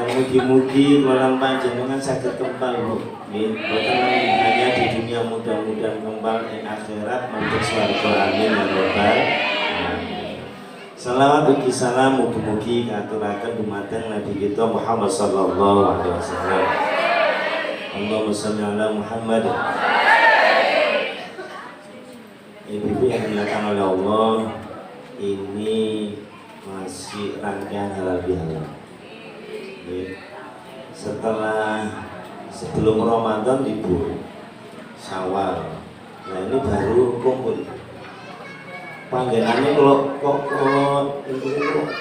Mugi-mugi kula panjenengan saged kempal Bu. Nggih, boten hanya di dunia mudah-mudahan kempal ing akhirat mantuk swarga amin ya rabbal alamin. Salawat ugi salam mugi-mugi katuraken dumateng Nabi kita Muhammad sallallahu alaihi wasallam. Allahumma shalli ala Muhammad. Ibu yang dimuliakan oleh Allah, ini masih rangkaian halal bihalal. Setelah sebelum Ramadan libur Syawal, nah ini baru kumpul. Panggilannya kalau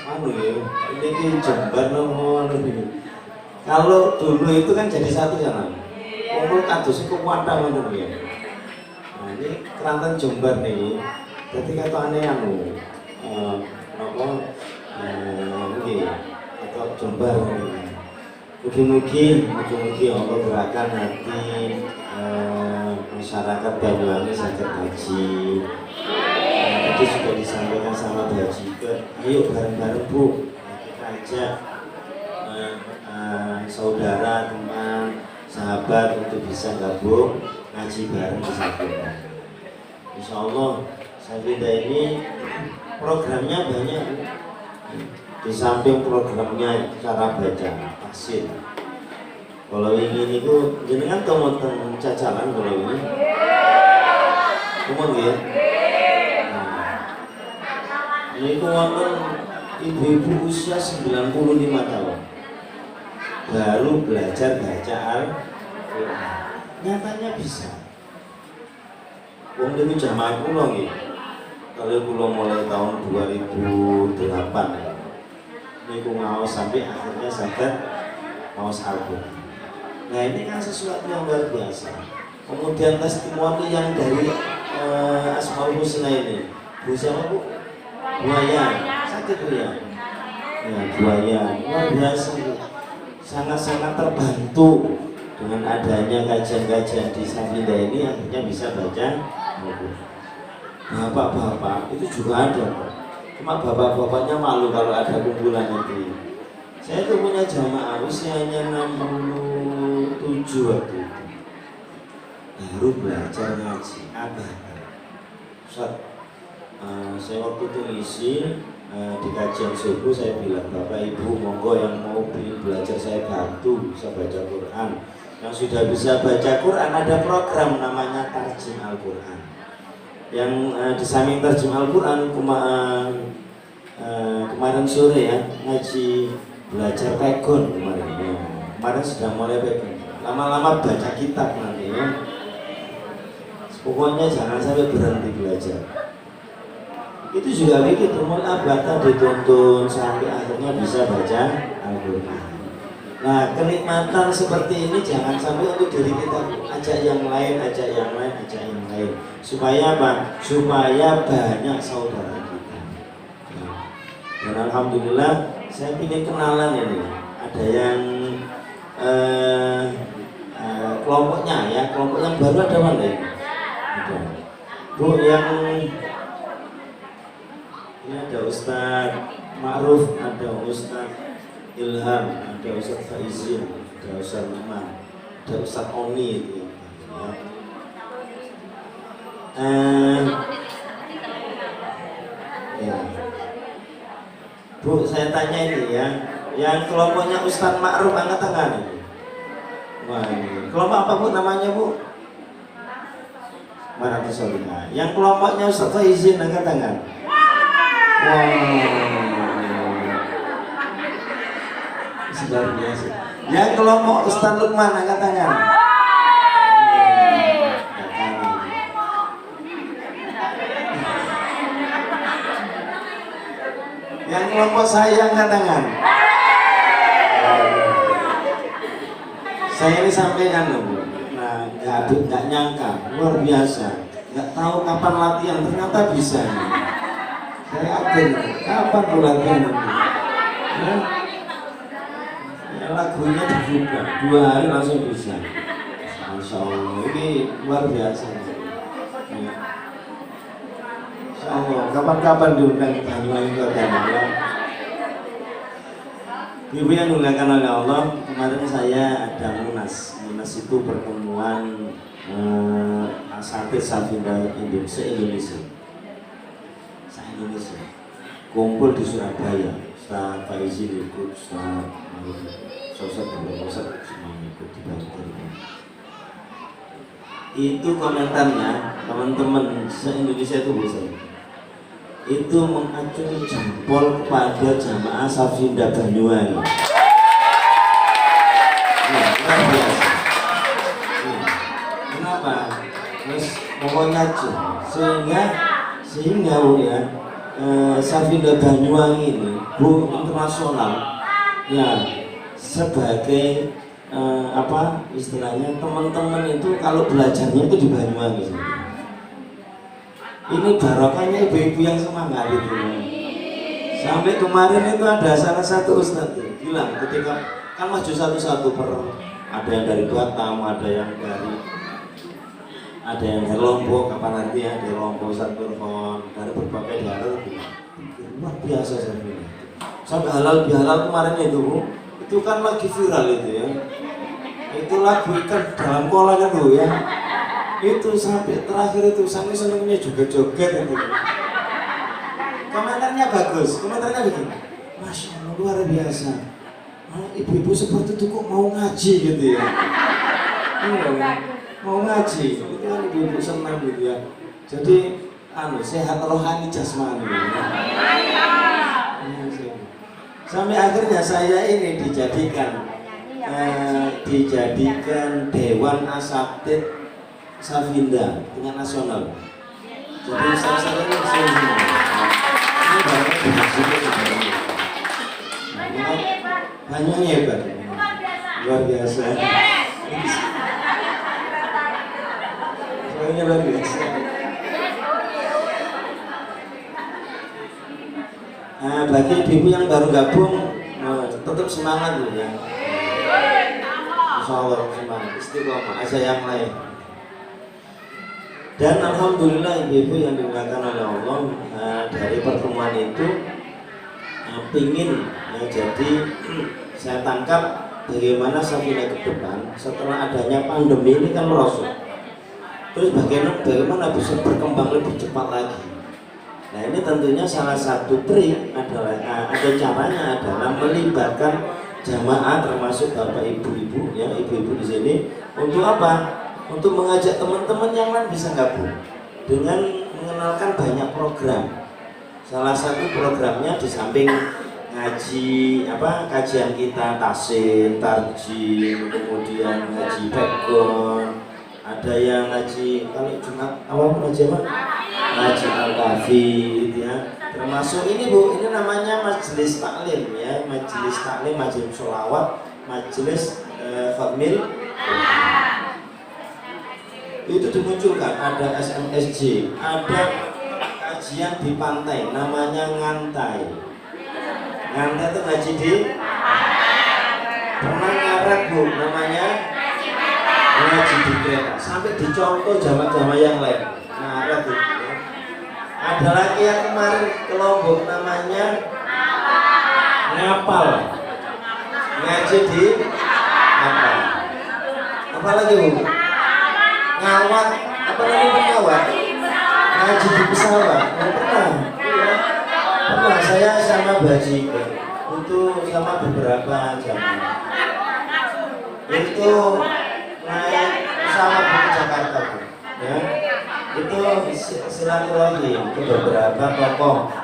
anu ya, ini Jember ini. Kalau dulu itu kan jadi satu ya, kumpul kados iku wadah ngono ya. Nah ini keranten Jember nih, jadi katanya anu apa ini atau Jember ini. Mugi-mugi Allah gerakan hati masyarakat Banyuwangi saged haji. Tadi sudah disampaikan sama Haji ke, ayo bareng-bareng Bu, kita ajak saudara, teman, sahabat untuk bisa gabung ngaji bareng di Safina. Insya Allah Safina ini programnya banyak. Di samping programnya cara baca tafsir. Kalau ini itu jenengan teman-teman cacalan kalau ini. Umum ya. Ini wonten ibu-ibu usia 95 tahun baru belajar baca Al-Quran. Nyatanya bisa. Wong niku jamaah kula nggih. Kalau kula mulai tahun 2008 niku ngaos sampai akhirnya saged ngaos Al-Quran. Nah ini kan sesuatu yang luar biasa. Kemudian testimoni yang dari Asmaul Husna ini, Bu siapa Bu? Buaya, sakit Bu ya? Ya Buaya, luar biasa Bu. Sangat-sangat terbantu dengan adanya kajian-kajian di Safina ini, akhirnya bisa baca Al-Quran. Bapak-bapak itu juga ada Pak. Cuma bapak-bapaknya malu kalau ada kumpulan itu. Saya tuh punya jamaah usianya 67 waktu itu. Baru belajar ngaji abah. Ustaz, saya waktu itu ngisi di kajian subuh, saya bilang Bapak Ibu monggo yang mau belajar saya bantu bisa baca Quran. Yang sudah bisa baca Quran ada program namanya Tarjim Al-Quran. Yang di samping Tarjim Al-Quran kemarin sore ya ngaji belajar pegon kemarin ya. Kemarin sudah mulai pegon, lama-lama baca kitab nanti ya. Pokoknya jangan sampai berhenti belajar. Itu juga begitu, mulai abata dituntun sampai akhirnya bisa baca Al-Quran. Nah kenikmatan seperti ini jangan sampai untuk diri kita, ajak yang lain, ajak yang lain, ajak yang lain. Supaya apa? Supaya banyak saudara kita. Dan alhamdulillah saya ingin kenalan ini. Ada yang kelompoknya ya, kelompok yang baru ada mana ini? Ada. Bu yang ini ada Ustadz Ma'ruf, ada Ustadz Ilham, ada Ustadz Faizin, ada Ustadz Iman, ada Ustadz Oni itu ya. Bu, saya tanya ini ya, yang kelompoknya Ustadz Ma'ruf angkat tangan ini. Wah ini, kelompok apa Bu namanya Bu? Maratus Solina. Yang kelompoknya Ustadz Faizin angkat tangan. Wow. Luar biasa. Yang kelompok Ustaz Lukman angkat tangan. Yang kelompok saya angkat tangan. Saya ini sampaikan loh. Nah, nggak nyangka, luar biasa. Nggak tahu kapan latihan, ternyata bisa. Saya yakin, kapan tuh latihan? Lagunya dibuka 2 hari langsung bisa. Masya Allah, ini luar biasa. Insya Allah, kapan-kapan diundang ke Banyuwangi Kota. Ibu yang dimuliakan oleh Allah, kemarin saya ada Munas. Munas itu pertemuan asatidz Safinda se-Indonesia. Se-Indonesia. Kumpul di Surabaya. Ustaz Faizin ikut, Ustaz semuanya ikut di bawah. Itu komentarnya teman-teman se-Indonesia itu bisa. Itu mengacungi jempol kepada jamaah Safinda Banyuwangi. Luar biasa. Kenapa? Terus pokoknya aja. Sehingga ya Safinda Banyuwangi ini Bu internasional ya sebagai apa istilahnya teman-teman itu kalau belajarnya itu di Banyuwangi. Ini barokahnya ibu-ibu yang semangat itu. Sampai kemarin itu ada salah satu ustadz bilang ketika kan maju satu-satu ada yang dari Batam, ada yang dari Lombok, kapan nanti ya dari Lombok, Santurkon, dari berbagai daerah. Luar biasa saya bilang. Sampai halal bihalal kemarin itu kan lagi viral itu ya. Itu lagu ikan dalam kolam itu ya. Itu sampai terakhir itu sampai senengnya juga joget itu. Komentarnya bagus, komentarnya begini, Masya Allah luar biasa. Ibu-ibu seperti itu kok mau ngaji gitu ya. Mau ngaji, itu kan ibu-ibu senang gitu ya. Jadi sehat rohani jasmani. Sampai akhirnya saya ini dijadikan Dewan Asatidz Safinda tingkat nasional. Jadi saya ini ini banyak hebat, luar biasa. Soalnya luar biasa. Nah, bagi ibu yang baru gabung, tetap semangat loh ya. Insya Allah semangat, istiqomah, asa yang lain. Dan alhamdulillah ibu-ibu yang dimuliakan oleh Allah, dari pertemuan itu pingin ya, jadi saya tangkap bagaimana Safinda ke depan setelah adanya pandemi ini kan merosot. Terus bagaimana bisa berkembang lebih cepat lagi. Nah ini tentunya salah satu trik adalah atau caranya adalah melibatkan jamaah termasuk bapak ibu-ibu ya, ibu-ibu di sini untuk apa? Untuk mengajak teman-teman yang lain bisa gabung dengan mengenalkan banyak program. Salah satu programnya di samping ngaji kajian kita tasin, tarjim, kemudian ngaji background, ada yang ngaji kalau Jumat ngaji apa? Ngaji al-kafi gitu ya. Termasuk ini Bu, ini namanya majelis taklim ya, majelis taklim, majelis sholawat, majelis khatmil. Itu dimunculkan, ada SMSJ, ada kajian di pantai, namanya ngantai. Ngantai itu ngaji di pernah ngaret Bu, namanya ngaji di kereta, sampai dicontoh jamaah-jamaah yang lain. Ngaret itu ya. Ada lagi yang kemarin ke Lombok namanya ngapal, ngaji di ngapal. Apa lagi Bu? Ngawat, apa namanya pengawat? Ngaji di pesawat, pernah saya sama Baji itu sama beberapa jamaah itu naik pesawat ke Jakarta ya, itu silaturahmi ke beberapa tokoh.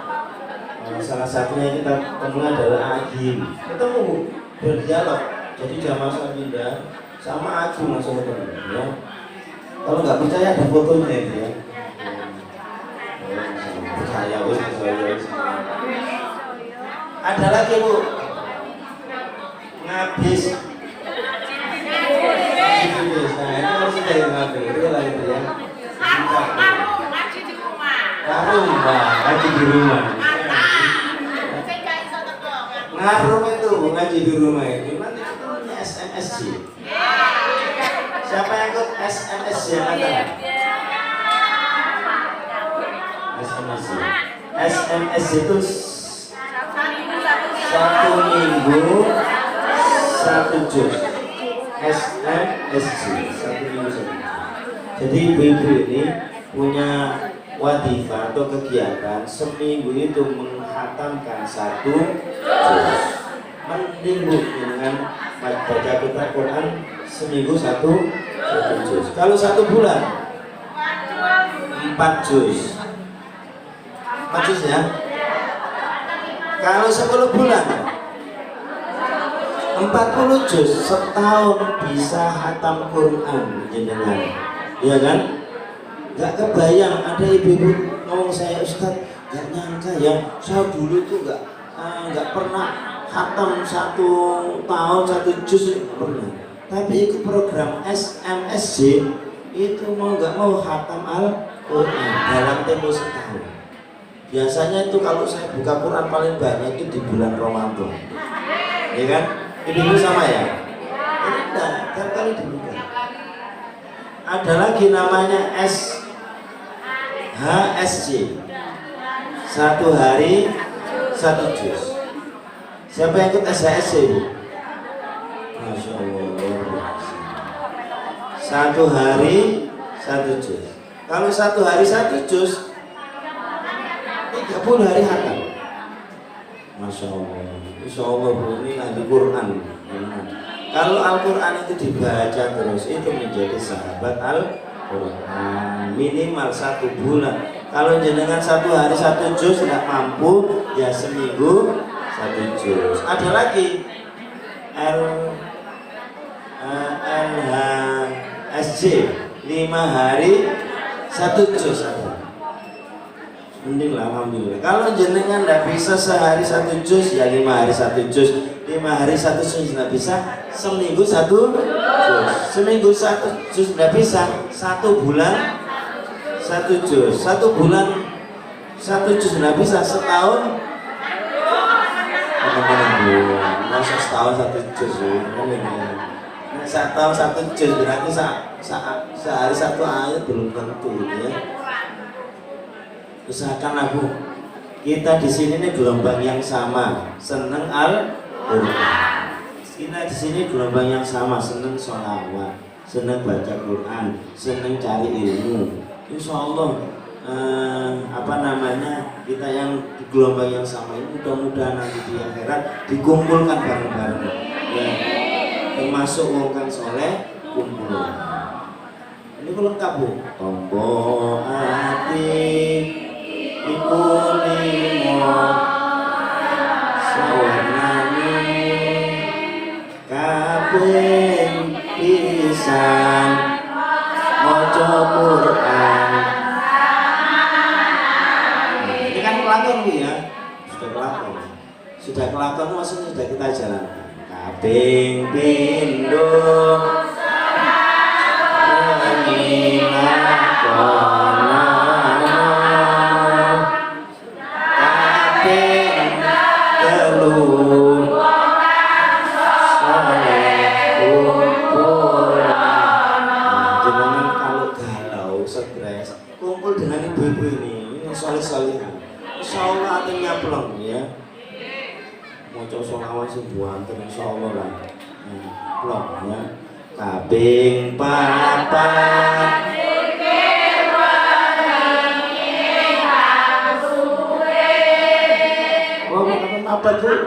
Salah satunya kita ketemu adalah Agim, ketemu berdialog, jadi jamaah Safinda sama Agim langsung ketemu ya. Kalau nggak percaya ada fotonya itu ya. Percaya ada lagi Bu, ngabis. Nah ini harus dari ngabis, itu lah itu ya. Ngaji di rumah. Ngaji di rumah. Ngarum itu ngaji di rumah itu nanti ketemunya SMSJ. Siapa yang ikut SMSJ angkat? SMSJ itu satu minggu satu juz SMSJ, satu minggu satu juz. Jadi ibu-ibu ini punya wadifah atau kegiatan seminggu itu menghatamkan satu juz. Mending bu dengan baca kita Quran seminggu satu juz. Kalau 1 bulan 4 juz. 4 juz ya. Kalau 10 bulan 40 juz, setahun bisa hatam Quran jenengan. Iya kan? Gak kebayang ada ibu-ibu ngomong saya, Ustaz, gak nyangka ya, saya dulu tuh gak pernah hatam 1 tahun 1 juz, pernah. Tapi ikut program SMSJ itu mau gak mau hatam Al-Quran dalam tempo setahun. Biasanya itu kalau saya buka Quran paling banyak itu di bulan Ramadan, ya kan? Ibu sama ya? Tidak, tiap kali dibuka. Ada lagi namanya HSJ, 1 hari 1 juz. Siapa yang ikut SHSJ bu? Masya Allah, 1 hari 1 juz. Kalau 1 hari 1 juz 30 hari hatam. Masya Allah, Insya Allah ini ahli Quran. Kalau Al-Quran itu dibaca terus, itu menjadi sahabat Al-Quran. Minimal 1 bulan. Kalau jenengan 1 hari 1 juz tidak mampu, ya seminggu 1 juz. Ada lagi LHSJ, 5 hari 1 juz. Mending lah, alhamdulillah. Kalau jenengan tidak bisa sehari 1 juz, ya 5 hari 1 juz. 5 hari 1 juz tidak bisa, seminggu 1 juz. Seminggu 1 juz tidak bisa, 1 bulan 1 juz. 1 bulan 1 juz tidak bisa, setahun. Masa setahun 1 juz? Setahun 1 juz berarti sehari 1 ayat belum tentu ya. Usahakan aku, kita di sini nih gelombang yang sama, seneng Al-Quran. Kita di sini gelombang yang sama, seneng sholawat, seneng baca Quran, seneng cari ilmu. Insya Allah kita yang di gelombang yang sama ini mudah-mudahan nanti di akhirat dikumpulkan bareng-bareng. Ya, termasuk wong kang soleh kumpul. Ini lengkap bu. Tombo hati iku limo sawanani kabeh pisan maca Quran. Ini kan kelakon bu ya, sudah kelakon maksudnya sudah kita jalankan. Kaping pindho soleh-solehan. Insyaallah hatinya plong ya. Maca sholawat sing buanten insyaallah lah. Plong ya. Kaping papat apa tuh?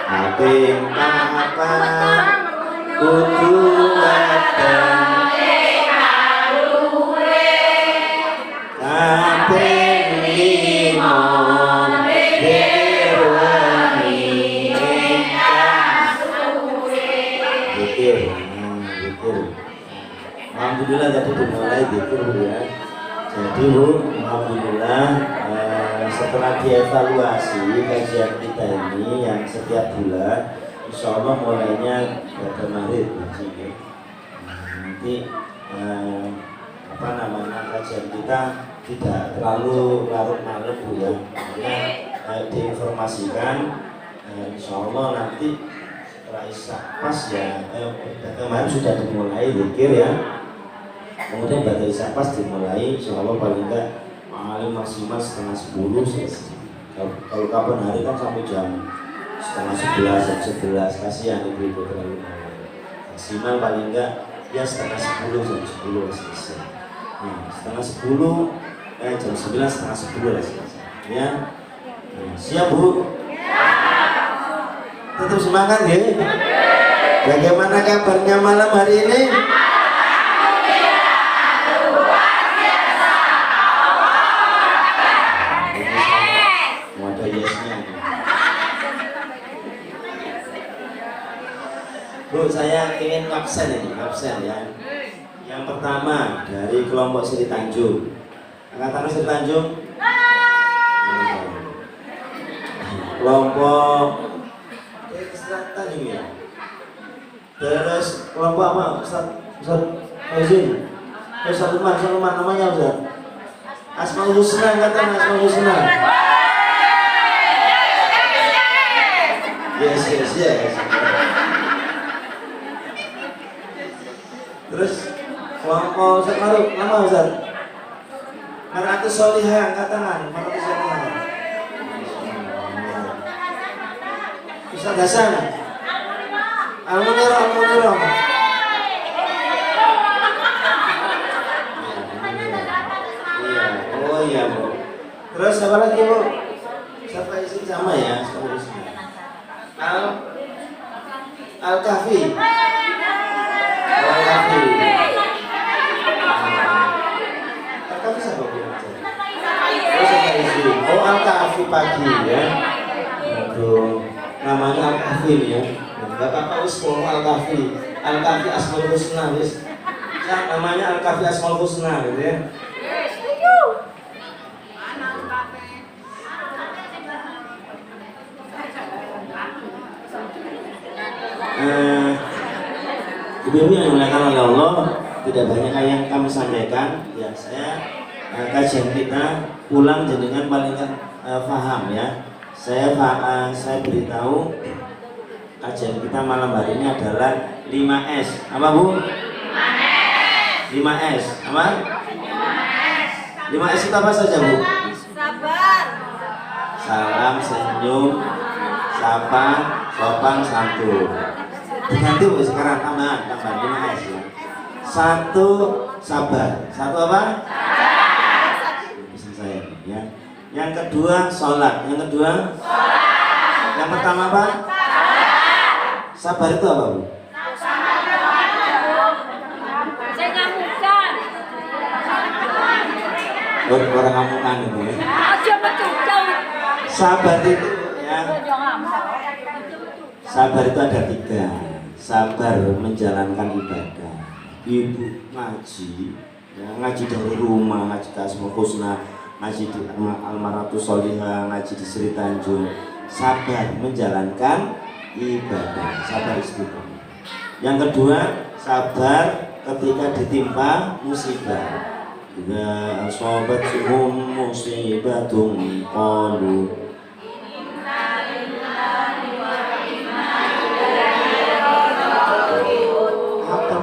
Kaping papat kudu wateng kaping lima berwangi zikir. Alhamdulillah tadi dimulai zikir ya. Jadi bu, alhamdulillah setelah dievaluasi kajian kita ini yang setiap bulan, insya Allah mulainya pada Maret nanti kajian kita tidak terlalu larut malam bu ya, makanya diinformasikan insya Allah nanti setelah isya pas ya kemarin sudah dimulai zikir ya, kemudian pada isya pas dimulai insya Allah paling enggak maksimal setengah 10 selesai. Kalau kapan hari kan sampai jam setengah 11 jam 11, kasihan ibu-ibu terlalu malam. Maksimal paling enggak ya setengah 10 jam 10 selesai. Nah, setengah 10 jam 11 setengah 10 lah selesai. Ya, nah, siap Bu? Tetap semangat ya. Bagaimana kabarnya malam hari ini? Bu, saya ingin absen ya. Yang pertama dari kelompok Sri Tanjung. Angkatan Sri Tanjung. Kelompok Sri Tanjung ya. Terus kelompok apa? Ustaz Faizin. Ustaz Luman namanya Ustaz. Asmaul Husna, angkatan Asmaul Husna. Yes. Terus kelompok Ustaz Maruf, nama Ustaz? Maratus Solihah, angkatan Maratus Solihah. Ustaz Hasan. Al-Muniro. Oh iya Bu. Terus apa lagi Bu? Ustaz Faizin sama ya, Al-Kahfi. Al-Kahfi siapa Bu? Oh Al-Kahfi pagi ya. Aduh, namanya Al-Kahfi ya. Gak apa-apa wis Al-Kahfi. Al-Kahfi Asmaul Husna wis. Namanya Al-Kahfi Asmaul Husna gitu ya. Ibu-ibu yang dimuliakan oleh Allah, tidak banyak yang kami sampaikan. Ya, saya kajian kita pulang jenengan paling paham ya. Saya beritahu kajian kita malam hari ini adalah 5S. Apa Bu? 5S. Apa? 5S itu apa saja Bu? Sabar. Salam, senyum, sapa, sopan, santun. Diganti Bu sekarang tambah 5S ya. 1 sabar. 1 apa? Bisa saya ya. Yang kedua sholat. Yang kedua sholat. Yang pertama apa? Sabar itu apa Bu? Saya ngamukan. Orang ngamukan itu ya. Aja betul. Sabar itu ya. Sabar itu ada 3. Sabar menjalankan ibadah. Ibu ngaji, ya, ngaji dari rumah, ngaji ke Asmaul Husna, ngaji di Al-Maratus Solihah, ngaji di Sri Tanjung. Sabar menjalankan ibadah, sabar istiqomah. Yang kedua, sabar ketika ditimpa musibah. Ya asobathum musibatun qalu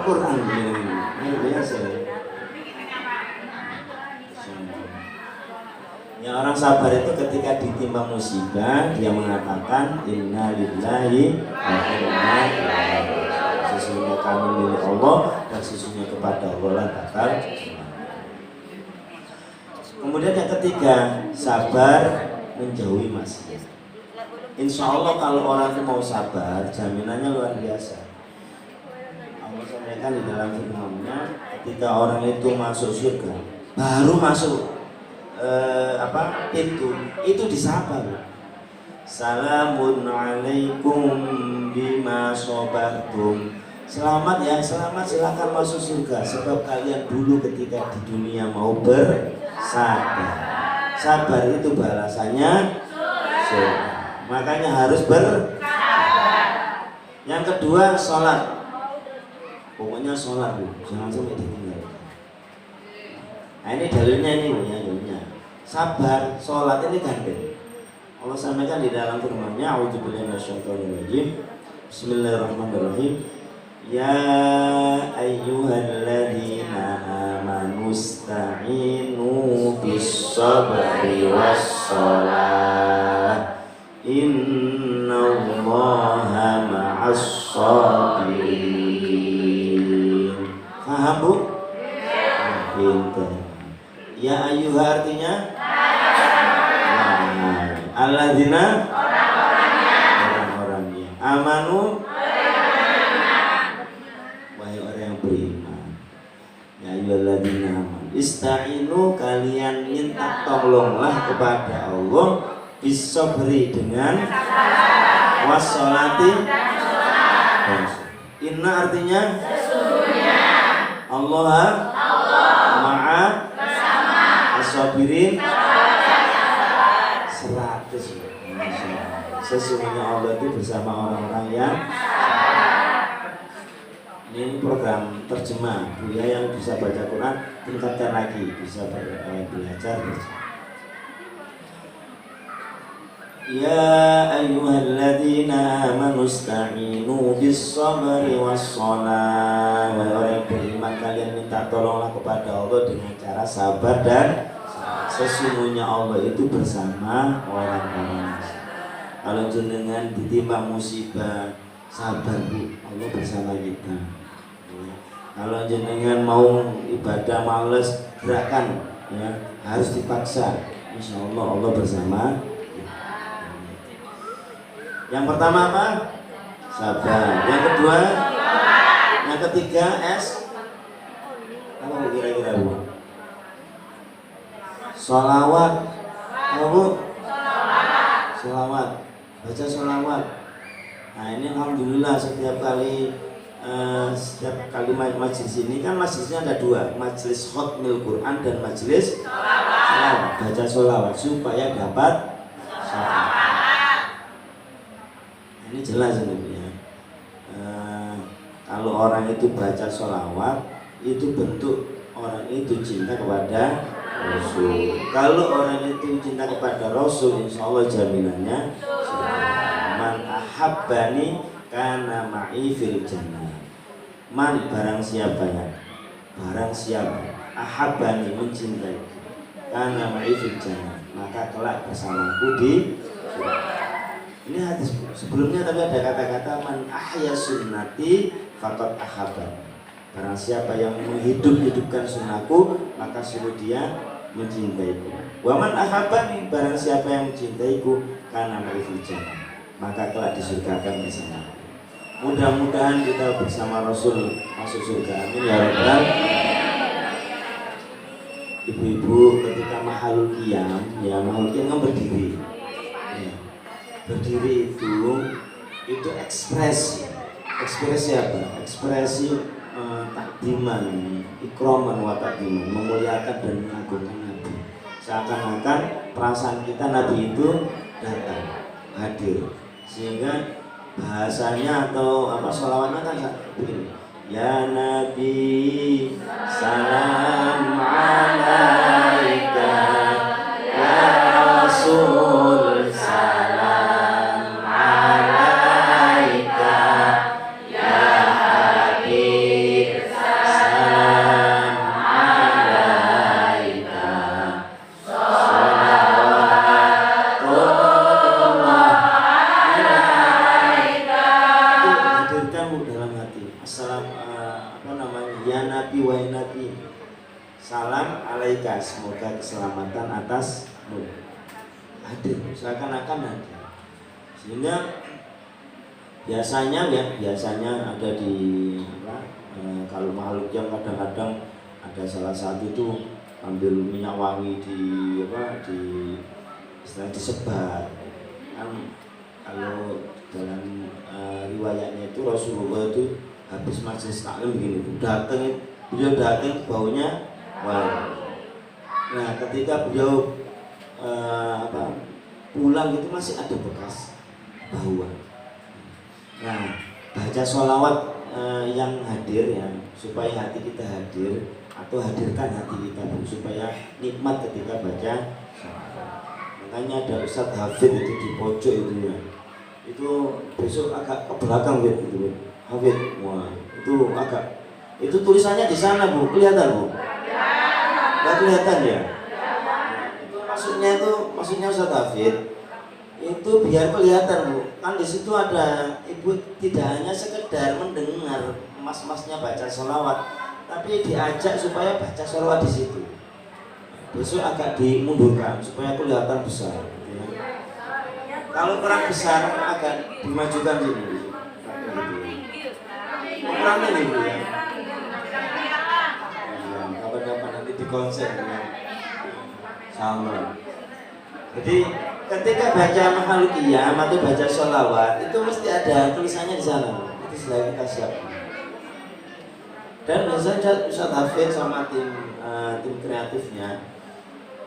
Quran ini biasa. Ya, orang sabar itu ketika ditimpa musibah dia mengatakan innalillahi wa inna ilaihi raji'un. Sesungguhnya kami milik Allah dan sesungguhnya kepada Allah lah bakal. Kemudian yang ketiga, sabar menjauhi maksiat. Insya Allah kalau orang itu mau sabar, jaminannya luar biasa. Allah sampaikan di dalam firman-Nya, ketika orang itu masuk surga, baru masuk pintu itu disapa. Salamun alaikum bima sobartum. Selamat ya, selamat, silakan masuk surga sebab kalian dulu ketika di dunia mau bersabar. Sabar itu balasannya surga. Makanya harus bersabar. Yang kedua, sholat. Pokoknya sholat Bu, jangan sampai ditinggal. Nah ini dalilnya ini Bu ya, dalilnya. Sabar, sholat ini gandeng. Allah sampaikan di dalam firman-Nya, a'udzubillahi minasyaitonir rajim. Bismillahirrahmanirrahim. Ya ayyuhalladzina amanu ista'inu bis-sabri was-shalah. Innallaha ma'as-shabirin. Paham Bu? Pinter. Ya ayyuha artinya? Alladzina orang-orangnya. Amanu wahai orang yang beriman. Ya ayyuhalladzina amanu ista'inu, kalian minta tolonglah kepada Allah bisabri dengan wassolati. Inna artinya sesungguhnya Allah ma'a as-sabirin 100. Sesungguhnya Allah itu bersama orang-orang yang ini program terjemah. Buya yang bisa baca Quran tingkatkan lagi, bisa belajar. Ya ayyuhalladzina amanu ista'inu bis-sabri was-shalah. Wahai orang yang beriman, kalian minta tolonglah kepada Allah dengan cara sabar dan sesungguhnya Allah itu bersama orang-orang. Kalau jenengan ditimpa musibah, sabar Bu, Allah bersama kita. Kalau jenengan mau ibadah males, gerakan ya, harus dipaksa. Insya Allah Allah bersama. Yang pertama apa? Sabar. Yang kedua, yang ketiga apa kira-kira Bu? Sholawat. Apa Bu? Sholawat. Baca sholawat. Nah ini alhamdulillah setiap kali majelis ini kan majelisnya ada dua, majelis khatmil Quran dan majelis sholawat. Baca sholawat supaya dapat sholawat. Ini jelas ini ya. Kalau orang itu baca sholawat, itu bentuk orang itu cinta kepada Rasul. Kalau orang itu cinta kepada Rasul, insya Allah jaminannya man ahabbani kana ma'i fil jannah. Man barang siapa ya, barang siapa ahabbani mencintai kana ma'i fil jannah, maka kelak bersamaku di surga. Ini hadis sebelumnya tapi ada kata-kata man ahya sunnati faqad ahabban. Barang siapa yang menghidupkan sunnahku, maka suruh dia mencintaiku. Wa man ahabbani, barang siapa yang mencintaiku, kana ma'i fil jannah, maka kelak disurgakan bersama. Mudah-mudahan kita bersama Rasul masuk surga. Amin ya rabbal. Ibu-ibu ketika mahalul qiyam, ya mahalul qiyam kan berdiri. Ya. Berdiri itu ekspresi apa? Ekspresi takdiman, ikroman wa takdiman, memuliakan dan mengagungkan Nabi. Seakan-akan perasaan kita Nabi itu datang, hadir, sehingga bahasanya atau apa sholawatnya kan begini. Ya Nabi salam alaika, ya Rasul salam alaika, ya Habib salam alaika, sholawatullah alaika. Itu hadirkanmu dalam hati. Ya Nabi wa Nabi salam alaika, semoga keselamatan atasmu. Hadir, seakan-akan hadir. Sehingga biasanya ada di kalau makhluk yang kadang-kadang ada salah satu itu ambil minyak wangi di istilah disebar kan. Kalau dalam riwayatnya itu Rasulullah itu habis majelis taklim begini, beliau datang baunya wangi. Nah ketika beliau pulang itu masih ada bekas bauan. Nah baca sholawat yang hadir ya, supaya hati kita hadir, atau hadirkan hati kita supaya nikmat ketika baca sholawat. Makanya ada Ustadz Hafid itu di pojok itu ya, itu besok agak ke belakang gitu Hafid, wah itu agak, itu tulisannya di sana Bu, kelihatan Bu? Nggak kelihatan ya? Maksudnya Ustadz Hafid itu biar kelihatan Bu, kan di situ ada ibu tidak hanya sekedar mendengar mas-masnya baca sholawat, tapi diajak supaya baca sholawat di situ. Besok agak dimundurkan supaya kelihatan besar. Ya. Kalau kurang besar agak dimajukan sini. Kurang ini Bu ya. Kapan-kapan nanti di konser ya. Sama. Jadi ketika baca mahalukiyah atau baca sholawat itu mesti ada tulisannya di sana. Itu selain kita siapkan. Dan biasanya Ustaz Hafid sama tim kreatifnya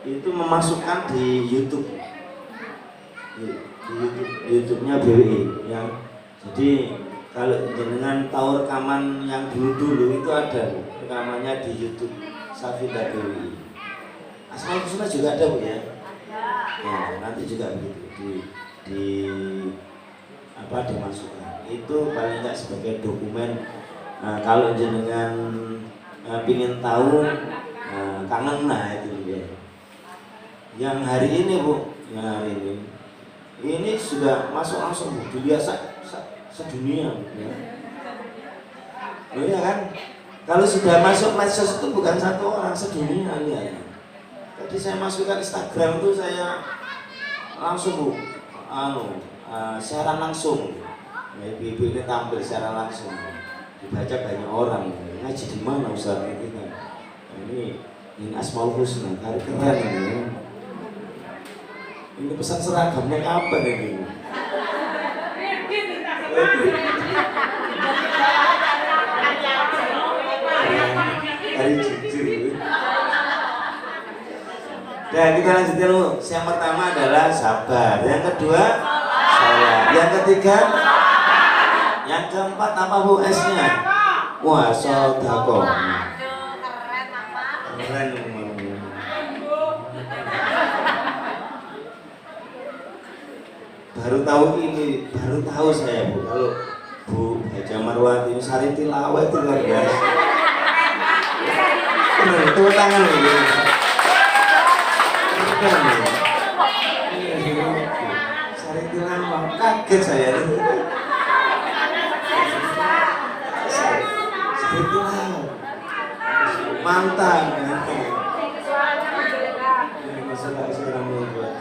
itu memasukkan di YouTube, YouTube-nya BWI yang jadi kalau jenengan tahu rekaman yang dulu itu ada Bu, rekamannya di YouTube Safida BWI. Asmaul Husna juga ada Bu ya. Ya, nanti juga begitu dimasukkan. Itu paling enggak sebagai dokumen. Kalau jenengan pingin tahu kangen itu ya. Yang hari ini Bu, yang hari ini sudah masuk langsung Bu, dilihat sedunia ya. Loh ya kan? Kalau sudah masuk medsos itu bukan satu orang, sedunia ya. Tadi saya masukkan Instagram itu saya langsung Bu, siaran langsung. Ibu ini tampil secara langsung, dibaca banyak orang. Ngaji di mana Ustaz ini kan? Ini Asmaul Husna, keren ini. Ini pesan seragamnya kapan ini? Hari jujur. Dan kita lanjutkan dulu. Yang pertama adalah sabar. Yang kedua salat. Yang ketiga, yang keempat apa Bu S-nya? Wah, sodako. Keren baru tahu saya Bu, kalau Bu Haja Marwati ini sari tilawah itu luar biasa. Benar, tepuk tangan ini. Sari tilawah, kaget saya. Sari tilawah, mantap. Masalah sekarang membuat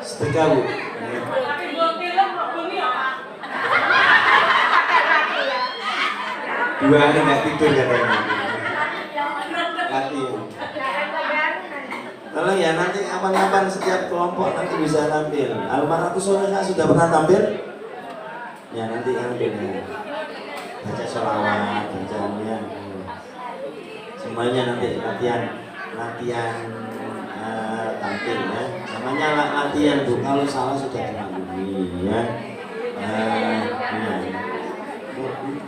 sedekah Bu. Dua hari nggak tidur katanya. Latihan. Kalau ya nanti kapan-kapan setiap kelompok nanti bisa tampil. Almarhum Solehah sudah pernah tampil? Ya nanti tampil ya. Baca sholawat, bacanya. Semuanya nanti latihan tampil ya. Namanya latihan Bu, kalau salah sudah dimaklumi ya.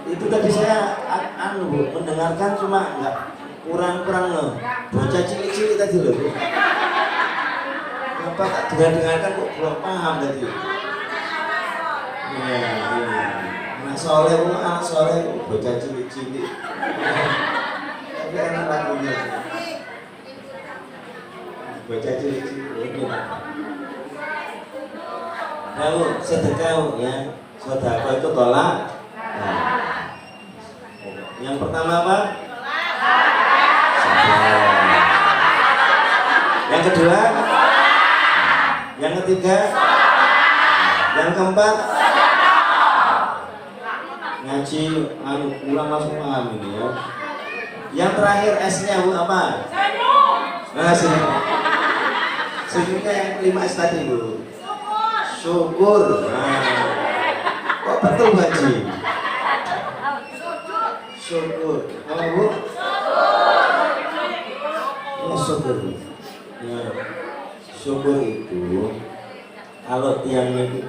Itu tadi saya Bu, mendengarkan cuma enggak kurang loh. Bocah cilik-cilik tadi loh Bu. Kenapa tak dengarkan kok belum paham tadi? Iya. Anak soleh Bu, bocah cilik-cilik. Tapi enak lagunya. Bocah cilik-cilik. Tahu sedekah ya. Sedekah itu tolak. Yang pertama apa? Sabar. Yang kedua? Yang ketiga? Yang keempat? Ngaji, ulang langsung paham ini ya. Yang terakhir S-nya Bu apa? Nah, senyumnya yang 5 S tadi Bu. Syukur. Nah, kok betul Haji? Syukur. Apa Bu? Ya syukur. Ya, syukur itu kalau tiangnya itu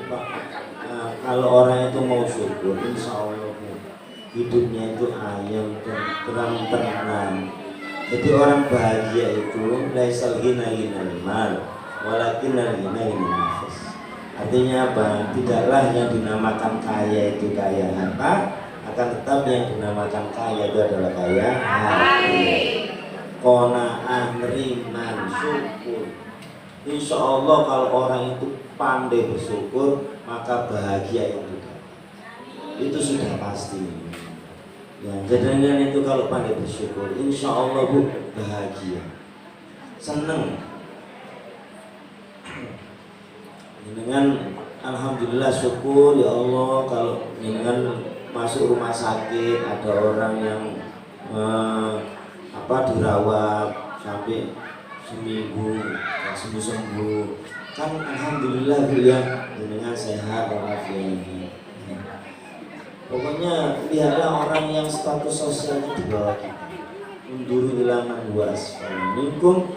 kalau orang itu mau syukur, insya Allah hidupnya itu ayam dan tenang. Jadi orang bahagia itu laisal ghina ghinal mal, walakinnal ghina ghinal nafs. Artinya apa? Tidaklah yang dinamakan kaya itu kaya harta, akan tetap yang dinamakan kaya itu adalah kaya hati. Qanaah, neriman, syukur. Insya Allah kalau orang itu pandai bersyukur, maka bahagia yang didapat itu sudah pasti. Ya, jadinya itu kalau pandai bersyukur, insya Allah Bu bahagia, seneng. Dengan alhamdulillah syukur ya Allah kalau dengan masuk rumah sakit ada orang yang dirawat sampai seminggu sembuh kan alhamdulillah Bu ya dengan sehat walafiat. Pokoknya lihatlah orang yang status sosialnya di bawah kita. Undur ila man huwa asfal minkum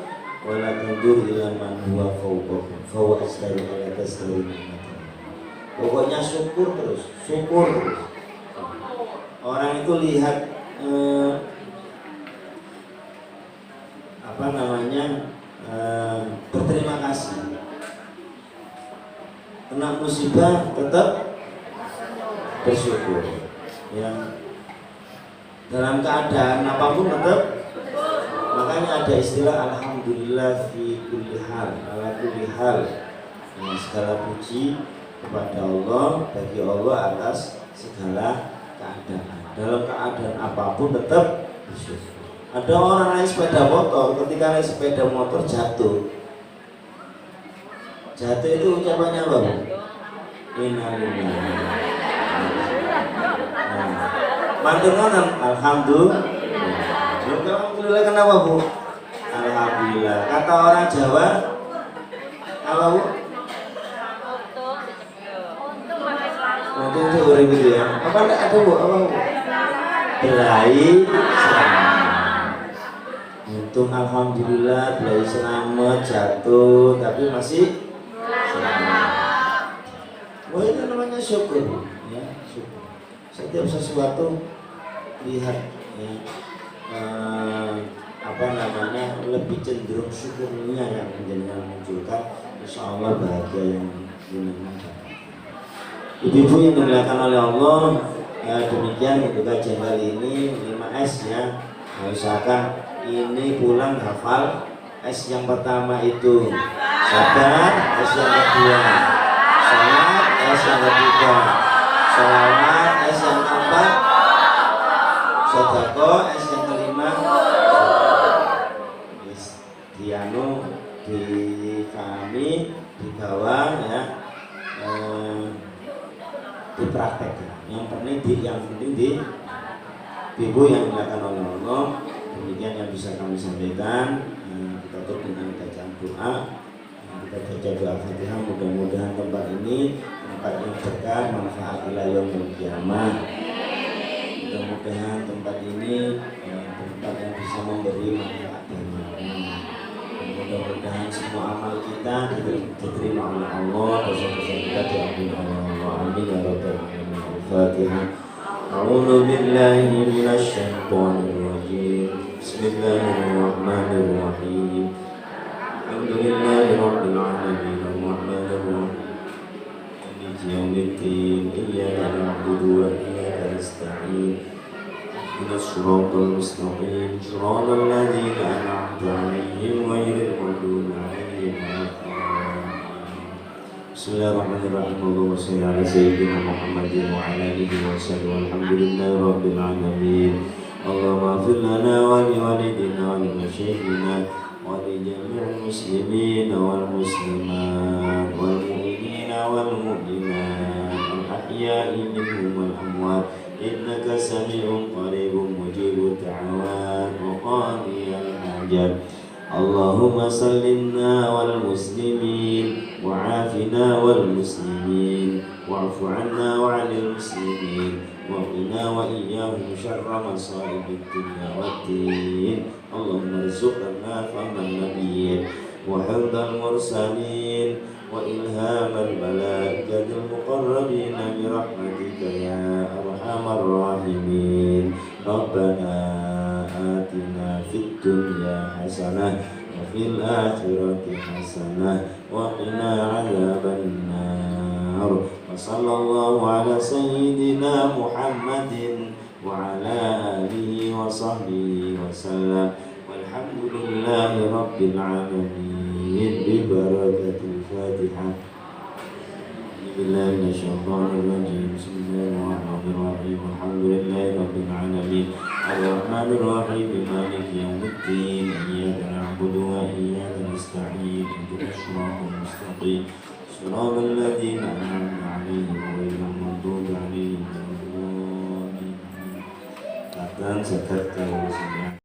wa la tundur ila man huwa fawqakum fa huwa asdaru ala tasdaru. Pokoknya syukur terus. Orang itu lihat berterima kasih. Kena musibah tetap bersyukur. Ya. Dalam keadaan apapun tetap. Makanya ada istilah alhamdulillah fi kulli hal, ala kulli hal. Segala puji kepada Allah, bagi Allah atas segala keadaan. Dalam keadaan apapun tetap bersyukur. Ada orang naik sepeda motor, ketika naik sepeda motor jatuh itu ucapannya apa? Innalillahi. Mantunan alhamdulillah. Alhamdulillah kenapa Bu? Alhamdulillah. Kata orang Jawa apa Bu? Untung itu orang gitu ya. Apa enggak ada Bu? Apa Bu? Belai selamat. Untung alhamdulillah belai selamat jatuh tapi masih selamat. Wah itu namanya syukur ya, syukur. Setiap sesuatu lihat ya, lebih cenderung syukurnya yang menjadikan munculkan insya Allah bahagia yang dimana. Ibu-ibu yang dimuliakan oleh Allah, ya demikian untuk kajian kali ini 5S ya. Nah, usahakan ini pulang hafal S yang pertama itu sabar, S yang kedua salat, S yang ketiga sholawat, S yang keempat sedekah, S yang kelima di kami di bawah ya dipraktekkan. Yang penting di ibu yang dilakukan oleh Allah. Demikian yang bisa kami sampaikan. Kita tutup dengan bacaan doa. Kita baca doa Fatihah. Mudah-mudahan tempat ini tempat yang berkah, manfaat ila yaumil qiyamah. Mudah-mudahan tempat ini tempat yang bisa memberi manfaat dan mudah-mudahan semua amal kita diterima oleh Allah, dosa-dosa kita diampuni oleh Allah. Amin ya rabbal alamin. Al-Fatihah. A'udzu billahi minasy syaithanir rajim. Bismillahirrahmanirrahim. Alhamdulillahi rabbil alamin. Arrahmanir rahim. Maliki yaumiddin. Iyyaka na'budu wa iyyaka nasta'in. الصراط المستقيم صراط الذين أنعمت عليهم غير المغضوب عليهم ولا الضالين. بسم الله الرحمن الرحيم. اللهم صل على سيدنا محمد وعلى آله وصحبه والحمد لله رب العالمين. اللهم اغفر لنا ولوالدينا ولمشايخنا ولجميع المسلمين والمسلمات والمؤمنين والمؤمنات الأحياء منهم والأموات إنك سميع قريب مجيب الدعوات وقاضي الحاجات. اللهم سلمنا والمسلمين وعافنا والمسلمين واعف عنا وعن المسلمين وقنا وإياهم شر مصائب الدنيا والدين. اللهم ارزقنا فهم النبيين وحفظ المرسلين وإلهام الملائكة المقربين برحمتك يا أرحم الراحمين. ربنا آتنا في الدنيا حسنة وفي الآخرة حسنة وقنا عذاب النار. وصلى الله على سيدنا محمد وعلى آله وصحبه وسلم والحمد لله رب العالمين. آمين ببركة الفاتحة. بالله من الشيطان الرجيم. بسم الله الرحمن الرحيم. الحمد لله رب العالمين الرحمن الرحيم مالك يوم الدين إياك نعبد وإياك نستعين اهدنا الصراط المستقيم صراط الذين أنعمت عليهم غير المغضوب عليهم ولا الضالين. Kadang zakat kalau sudah